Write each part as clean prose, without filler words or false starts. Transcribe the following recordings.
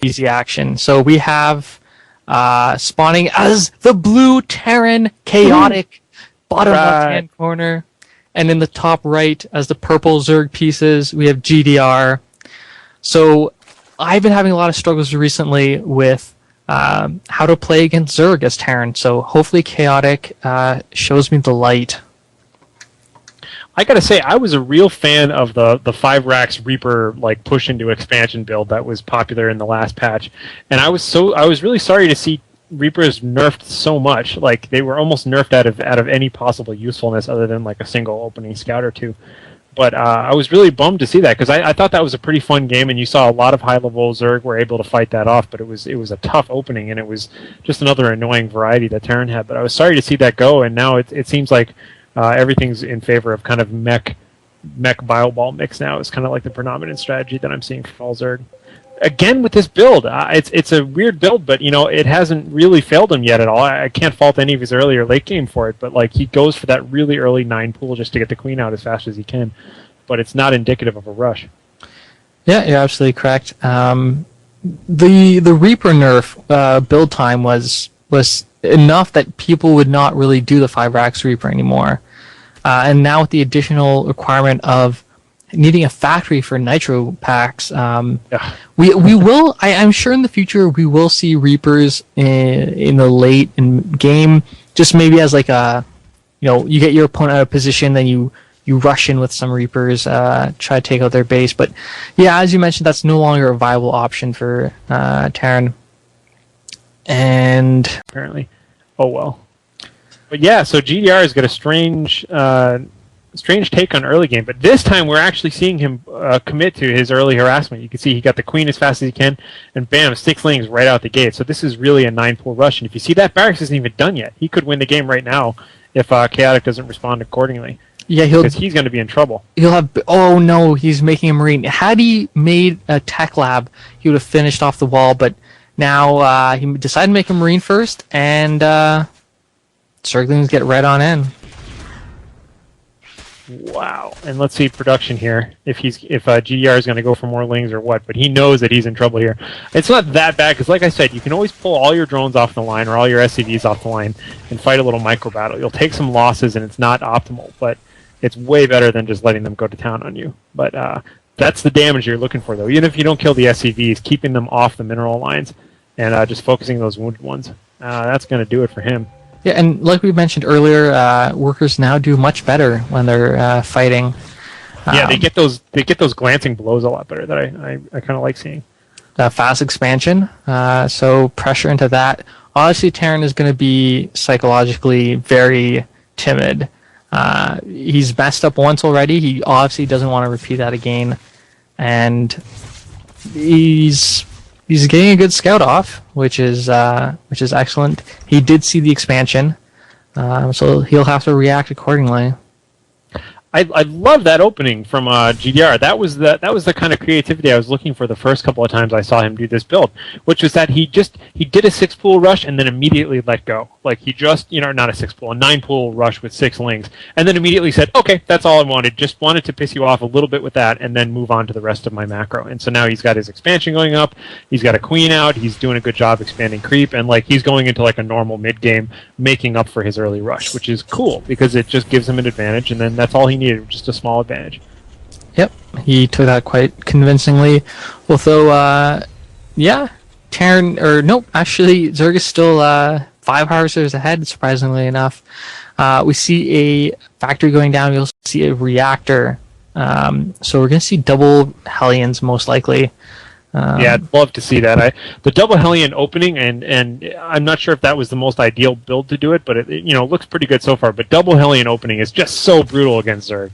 easy action. So we have spawning as the blue Terran Chaotic bottom left-hand corner. And in the top right, as the purple Zerg pieces, we have GdR. So I've been having a lot of struggles recently with how to play against Zerg as Terran. So hopefully Chaotic shows me the light. I gotta say, I was a real fan of the 5 racks Reaper like push into expansion build that was popular in the last patch, and I was really sorry to see Reapers nerfed so much. Like they were almost nerfed out of any possible usefulness other than like a single opening scout or two. But I was really bummed to see that because I thought that was a pretty fun game, and you saw a lot of high level Zerg were able to fight that off. But it was a tough opening, and it was just another annoying variety that Terran had. But I was sorry to see that go, and now it seems like everything's in favor of kind of mech bio-ball mix now. It's kind of like the predominant strategy that I'm seeing for all Zerg. Again with this build, it's a weird build, but it hasn't really failed him yet at all. I can't fault any of his early or late game for it, but like he goes for that really early 9 pool just to get the queen out as fast as he can. But it's not indicative of a rush. Yeah, you're absolutely correct. The Reaper nerf build time was enough that people would not really do the 5 racks Reaper anymore. And now with the additional requirement of needing a factory for nitro packs, we will. I'm sure in the future we will see Reapers in the late in game. Just maybe as like a, you get your opponent out of position, then you rush in with some Reapers, try to take out their base. But yeah, as you mentioned, that's no longer a viable option for Terran. And apparently, oh well. But yeah, so GdR has got a strange take on early game, but this time we're actually seeing him commit to his early harassment. You can see he got the queen as fast as he can, and bam, 6 lings right out the gate. So this is really a 9 pool rush, and if you see that barracks isn't even done yet. He could win the game right now if Chaotic doesn't respond accordingly. Yeah, because he's going to be in trouble. He'll have. Oh no, he's making a marine. Had he made a tech lab, he would have finished off the wall. But now he decided to make a marine first, and Zerglings get right on in. Wow. And let's see production here. If GdR is going to go for more lings or what, but he knows that he's in trouble here. It's not that bad because, like I said, you can always pull all your drones off the line or all your SCVs off the line and fight a little micro battle. You'll take some losses and it's not optimal, but it's way better than just letting them go to town on you. But that's the damage you're looking for, though. Even if you don't kill the SCVs, keeping them off the mineral lines and just focusing those wounded ones. That's going to do it for him. Yeah, and like we mentioned earlier, workers now do much better when they're fighting. Yeah, they get those glancing blows a lot better that I kind of like seeing. Fast expansion, so pressure into that. Obviously, Terran is going to be psychologically very timid. He's messed up once already. He obviously doesn't want to repeat that again, and he's getting a good scout off, which is excellent. He did see the expansion, so he'll have to react accordingly. I love that opening from GdR. That was the kind of creativity I was looking for the first couple of times I saw him do this build, which was that he did a 6 pool rush and then immediately let go. Like he just not a 6 pool, a 9 pool rush with 6 lings, and then immediately said, okay, that's all I wanted. Just wanted to piss you off a little bit with that, and then move on to the rest of my macro. And so now he's got his expansion going up. He's got a queen out. He's doing a good job expanding creep, and like he's going into like a normal mid game, making up for his early rush, which is cool because it just gives him an advantage, and then that's all he needed, just a small advantage. Yep, he took that quite convincingly. Although, Terran, or nope, actually, Zerg is still 5 harvesters ahead, surprisingly enough. We see a factory going down, we'll see a reactor. So we're going to see double Hellions, most likely. Yeah, I'd love to see that. The double Hellion opening, and I'm not sure if that was the most ideal build to do it, but it looks pretty good so far. But double Hellion opening is just so brutal against Zerg.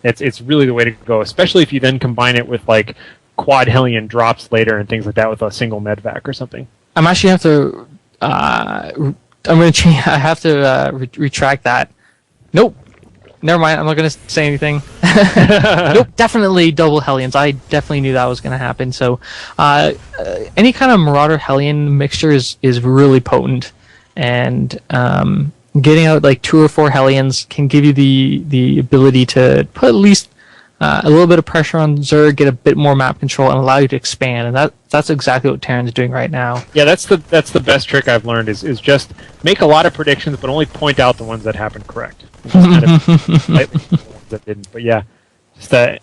It's really the way to go, especially if you then combine it with like quad Hellion drops later and things like that with a single medvac or something. I'm actually have to. I'm going to change. I have to retract that. Nope. Never mind, I'm not going to say anything. Nope, definitely double Hellions. I definitely knew that was going to happen. So any kind of Marauder Hellion mixture is really potent. And getting out like 2 or 4 Hellions can give you the ability to put at least a little bit of pressure on Zerg, get a bit more map control, and allow you to expand. And that's exactly what Terran's doing right now. Yeah, that's the best trick I've learned is just make a lot of predictions, but only point out the ones that happened correct. Kind of slightly the ones that didn't. But yeah.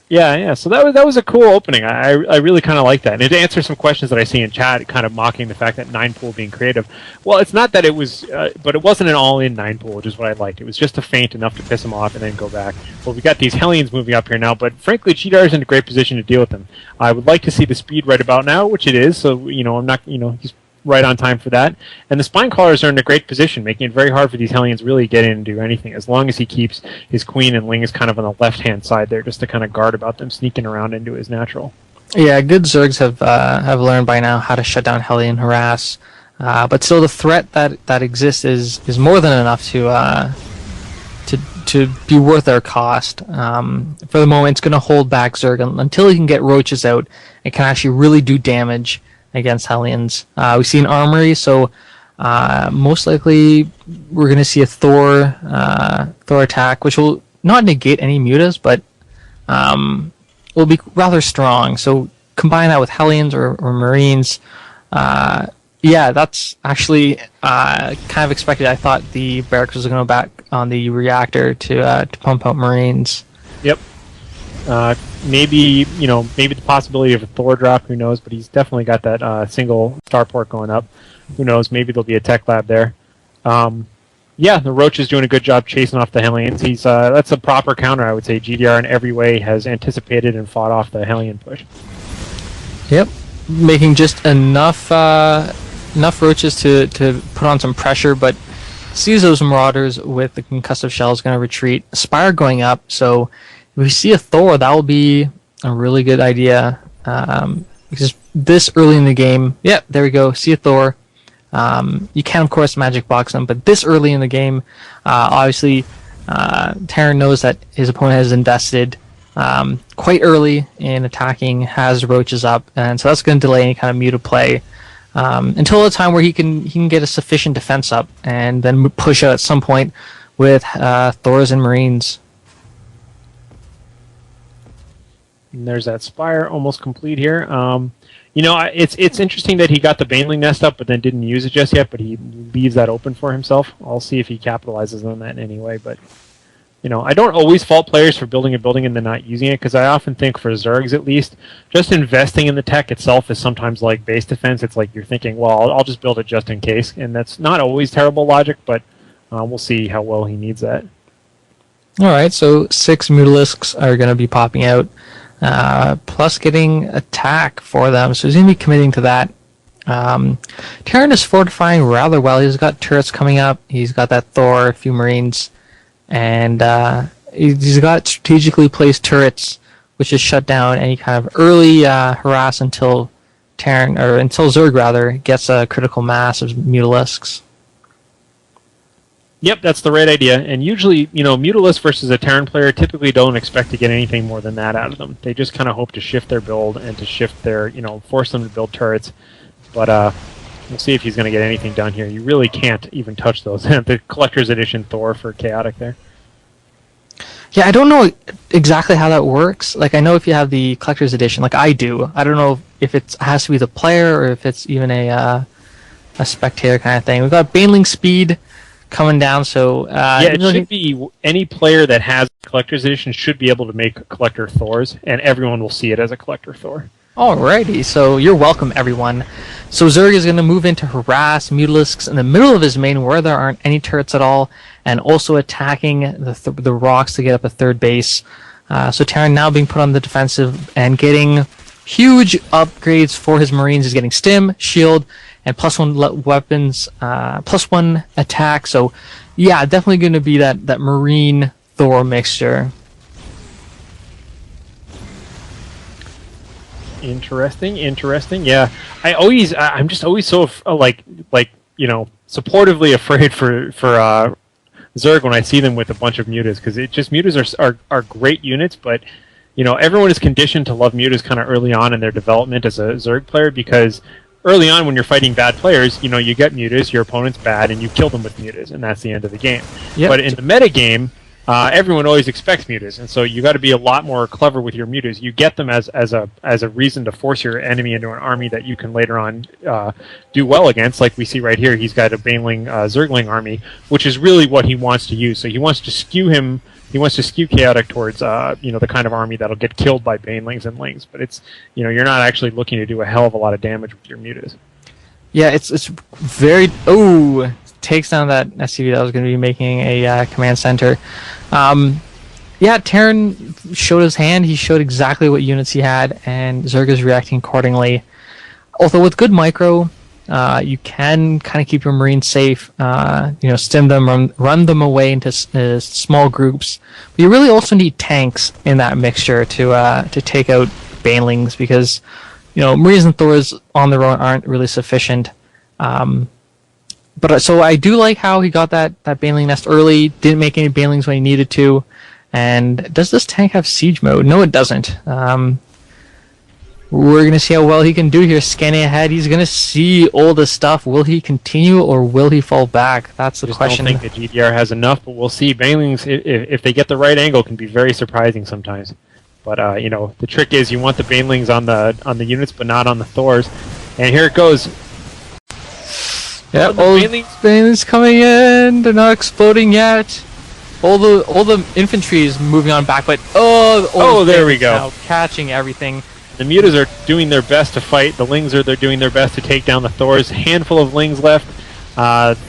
Yeah. So that was a cool opening. I really kind of like that. And it answers some questions that I see in chat, kind of mocking the fact that 9-pool being creative. Well, it's not that it was, but it wasn't an all-in 9-pool, which is what I liked. It was just a feint enough to piss them off and then go back. Well, we got these Hellions moving up here now, but frankly, GdR is in a great position to deal with them. I would like to see the speed right about now, which it is. So I'm not, he's right on time for that. And the spine callers are in a great position, making it very hard for these Hellions really get in and do anything, as long as he keeps his queen and lings kind of on the left-hand side there, just to kind of guard about them sneaking around into his natural. Yeah, good Zergs have learned by now how to shut down Hellion harass, but still the threat that exists is more than enough to be worth their cost. For the moment, it's going to hold back Zerg until he can get roaches out and can actually really do damage against Hellions. We've seen Armory, so most likely we're going to see a Thor attack, which will not negate any mutas, but will be rather strong. So combine that with Hellions or Marines. Yeah, that's actually kind of expected. I thought the barracks was going to go back on the reactor to pump out Marines. Yep. Maybe the possibility of a Thor drop, who knows, but he's definitely got that single starport going up. Who knows, maybe there'll be a tech lab there. Yeah, the Roach is doing a good job chasing off the Hellions. That's a proper counter, I would say. GdR in every way has anticipated and fought off the Hellion push. Yep, making just enough Roaches to put on some pressure, but sees those Marauders with the concussive shells going to retreat. Spire going up, so if we see a Thor, that will be a really good idea. Because this early in the game, yeah, there we go. See a Thor. You can, of course, magic box them, but this early in the game, obviously, Terran knows that his opponent has invested quite early in attacking, has Roaches up, and so that's going to delay any kind of muta play until the time where he can get a sufficient defense up, and then push out at some point with Thors and Marines. And there's that Spire almost complete here. It's interesting that he got the Baneling nest up, but then didn't use it just yet. But he leaves that open for himself. I'll see if he capitalizes on that in any way. But I don't always fault players for building a building and then not using it, because I often think for Zergs at least, just investing in the tech itself is sometimes like base defense. It's like you're thinking, well, I'll just build it just in case, and that's not always terrible logic. But we'll see how well he needs that. All right, so 6 Mutalisks are going to be popping out. Plus getting attack for them, so he's going to be committing to that. Terran is fortifying rather well. He's got turrets coming up. He's got that Thor, a few Marines, and he's got strategically placed turrets, which is shut down any kind of early harass until Zerg rather gets a critical mass of Mutalisks. Yep, that's the right idea. And usually, Mutalisk versus a Terran player typically don't expect to get anything more than that out of them. They just kind of hope to shift their build and to shift their, force them to build turrets. But we'll see if he's going to get anything done here. You really can't even touch those. The Collector's Edition Thor for Chaotic there. Yeah, I don't know exactly how that works. Like, I know if you have the Collector's Edition, like I do, I don't know if it has to be the player or if it's even a spectator kind of thing. We've got Baneling speed coming down, so it should be any player that has Collector's Edition should be able to make Collector Thors, and everyone will see it as a Collector Thor. Alrighty, so you're welcome, everyone. So Zerg is going to move into harass Mutalisks in the middle of his main where there aren't any turrets at all, and also attacking the rocks to get up a third base. So Terran now being put on the defensive and getting huge upgrades for his Marines. He's getting Stim, Shield, and +1 weapons, +1 attack. So, yeah, definitely going to be that Marine Thor mixture. Interesting. Yeah, I'm just always so supportively afraid for Zerg when I see them with a bunch of mutas, because mutas are great units, but everyone is conditioned to love mutas kind of early on in their development as a Zerg player, because early on when you're fighting bad players, you get mutas, your opponent's bad, and you kill them with mutas, and that's the end of the game. Yep. But in the meta game, everyone always expects mutas, and so you got to be a lot more clever with your mutas. You get them as a reason to force your enemy into an army that you can later on do well against. Like we see right here, he's got a Baneling Zergling army, which is really what he wants to use. So he wants to skew him. He wants to skew chaotic towards the kind of army that'll get killed by Banelings and Lings. But it's you're not actually looking to do a hell of a lot of damage with your mutas. Yeah, it's very takes down that SCV that was going to be making a command center. Terran showed his hand. He showed exactly what units he had, and Zerg is reacting accordingly. Although with good micro, you can kind of keep your Marines safe. Stim them, run them away into small groups. But you really also need tanks in that mixture to take out Banelings, because Marines and Thors on their own aren't really sufficient. So I do like how he got that Baneling nest early, didn't make any Banelings when he needed to. And does this tank have siege mode? No, it doesn't. We're going to see how well he can do here. Scanning ahead, he's going to see all this stuff. Will he continue or will he fall back? That's the question. I don't think the GdR has enough, but we'll see. Banelings, if they get the right angle, can be very surprising sometimes. But the trick is you want the Banelings on the units, but not on the Thors. And here it goes. Yeah, all the Banelings coming in. They're not exploding yet. All the infantry is moving on back, but there we go. Now catching everything. The mutas are doing their best to fight. The Lings they're doing their best to take down the Thors. Handful of Lings left.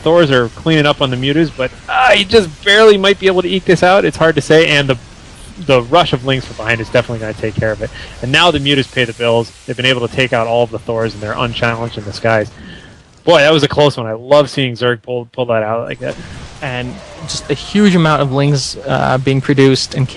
Thors are cleaning up on the mutas, but he just barely might be able to eke this out. It's hard to say, and the rush of Lings from behind is definitely going to take care of it. And now the mutas pay the bills. They've been able to take out all of the Thors, and they're unchallenged in the skies. Boy, that was a close one. I love seeing Zerg pull that out like that. And just a huge amount of Lings being produced and